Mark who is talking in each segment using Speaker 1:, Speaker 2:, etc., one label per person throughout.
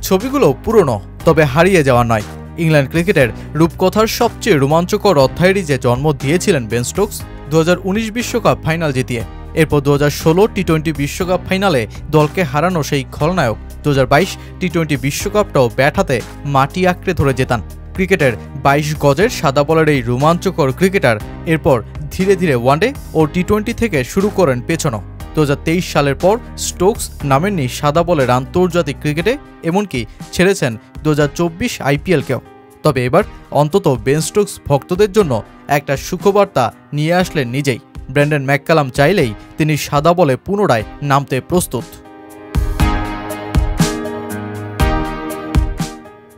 Speaker 1: ছবিগুলো পুরনো, তবে হারিয়ে যাওয়া নয়। ইংল্যান্ড ক্রিকেটের রূপকথার সবচেয়ে রোমাঞ্চকর অধ্যায়েরই যে জন্ম দিয়েছিলেন বেন স্টোকস 2019 বিশ্বকাপ ফাইনাল জিতিয়ে। এরপর 2016 টি-20 বিশ্বকাপ ফাইনালে দলকে হারানো সেই খলনায়ক 2022 টি-20 বিশ্বকাপটাও ব্যাট হাতে মাটি আঁকড়ে ধরে জেতান। ক্রিকেটের 22 গজের সাদা বলের এই রোমাঞ্চকর ক্রিকেটার এরপর ধীরে ধীরে ওয়ানডে ও টি-20 থেকে শুরু করেন পেছনো। 2023 সালের পর স্টোকস নামেননি সাদা বলের আন্তর্জাতিক ক্রিকেটে, এমনকি ছেড়েছেন 2024 আইপিএলকেও। তবে এবার অন্তত বেন স্টোকস ভক্তদের জন্য একটা সুখবার্তা নিয়ে আসলেন নিজেই। ব্রেন্ডন ম্যাককালাম চাইলেই তিনি সাদা বলে পুনরায় নামতে প্রস্তুত।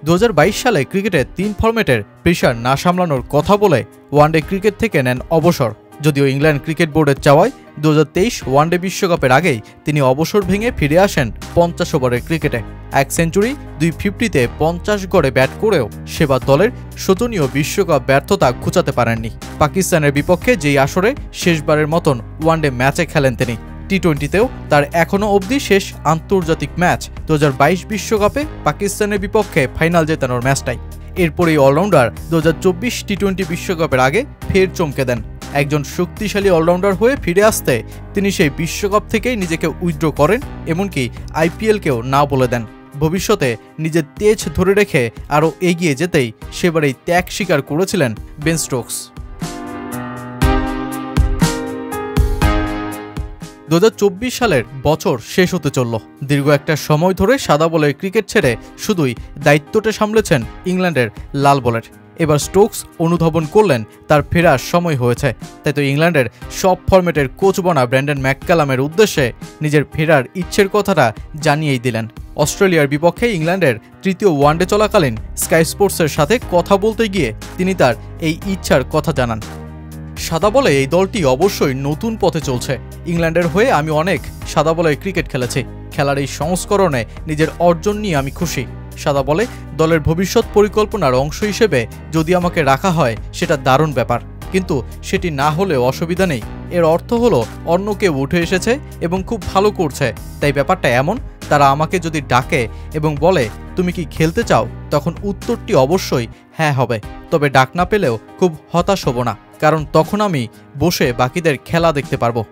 Speaker 1: 2022 সালে ক্রিকেটে 3 ফরম্যাটের প্রেসার না সামলানোর কথা বলে ওয়ানডে ক্রিকেট থেকে নেন অবসর। যদিও ইংল্যান্ড ক্রিকেট বোর্ডের চাওয়ায় 2023 ওয়ানডে বিশ্বকাপের আগেই তিনি অবসর ভেঙে ফিরে আসেন 50 ওভারের ক্রিকেটে। 1 সেঞ্চুরি 250-তে 50 গড়ে ব্যাট করেও সেবার দলের শোচনীয় বিশ্বকাপ ব্যর্থতা ঘুচাতে পারেননি। পাকিস্তানের বিপক্ষে যেই আসরে শেষবারের মতন ওয়ানডে ম্যাচে খেলেন তিনি। টি-20তেও তার এখনও অবধি শেষ আন্তর্জাতিক ম্যাচ 2022 বিশ্বকাপে পাকিস্তানের বিপক্ষে ফাইনাল জেতানোর ম্যাচটাই। এরপরই অলরাউন্ডার 2024 টি-20 বিশ্বকাপের আগে ফের চমকে দেন। একজন শক্তিশালী অলরাউন্ডার হয়ে ফিরে আসতে তিনি সেই বিশ্বকাপ থেকেই নিজেকে উইথড্র করেন, এমনকি আইপিএলকেও না বলে দেন। ভবিষ্যতে নিজের তেজ ধরে রেখে আরও এগিয়ে যেতেই সেবারেই ত্যাগ স্বীকার করেছিলেন বেন স্টোকস। 2024 সালের বছর শেষ হতে চলল। দীর্ঘ একটা সময় ধরে সাদা বলের ক্রিকেট ছেড়ে শুধুই দায়িত্বটা সামলেছেন ইংল্যান্ডের লাল বলের। এবার স্টোকস অনুধাবন করলেন তার ফেরার সময় হয়েছে। তাই তো ইংল্যান্ডের সব ফরম্যাটের কোচ বনা ব্রেন্ডন ম্যাককালামের উদ্দেশ্যে নিজের ফেরার ইচ্ছের কথাটা জানিয়েই দিলেন। অস্ট্রেলিয়ার বিপক্ষে ইংল্যান্ডের তৃতীয় ওয়ানডে চলাকালীন স্কাই স্পোর্টসের সাথে কথা বলতে গিয়ে তিনি তার এই ইচ্ছার কথা জানান। সাদা বলে এই দলটি অবশ্যই নতুন পথে চলছে। ইংল্যান্ডের হয়ে আমি অনেক সাদা বলে ক্রিকেট খেলেছি। খেলার এই সংস্করণে নিজের অর্জন নিয়ে আমি খুশি। সাদা বলে দলের ভবিষ্যৎ পরিকল্পনার অংশ হিসেবে যদি আমাকে রাখা হয় সেটা দারুণ ব্যাপার, কিন্তু সেটি না হলেও অসুবিধা নেই। এর অর্থ হলো অন্য কেউ উঠে এসেছে এবং খুব ভালো করছে, তাই ব্যাপারটা এমন তারা আমাকে যদি ডাকে এবং বলে তুমি কি খেলতে চাও, তখন উত্তরটি অবশ্যই হ্যাঁ হবে। তবে ডাক না পেলেও খুব হতাশ হব না, কারণ তখন আমি বসে বাকিদের খেলা দেখতে পারবো।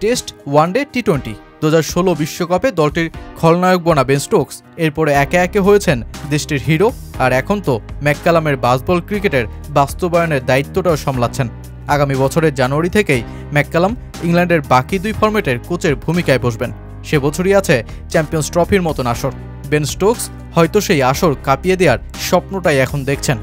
Speaker 1: টেস্ট, ওয়ানডে, টি-20 2016 বিশ্বকাপে দলটির খলনায়ক বনা বেন স্টোকস এরপরে একে একে হয়েছেন দেশটির হিরো, আর এখন তো ম্যাককালামের বাসবল ক্রিকেটের বাস্তবায়নের দায়িত্বটাও সামলাচ্ছেন। আগামী বছরের জানুয়ারি থেকেই ম্যাককালাম ইংল্যান্ডের বাকি 2 ফরম্যাটের কোচের ভূমিকায় বসবেন। সে বছরই আছে চ্যাম্পিয়ন্স ট্রফির মতন আসর। বেন স্টোকস হয়তো সেই আসর কাঁপিয়ে দেওয়ার স্বপ্নটাই এখন দেখছেন।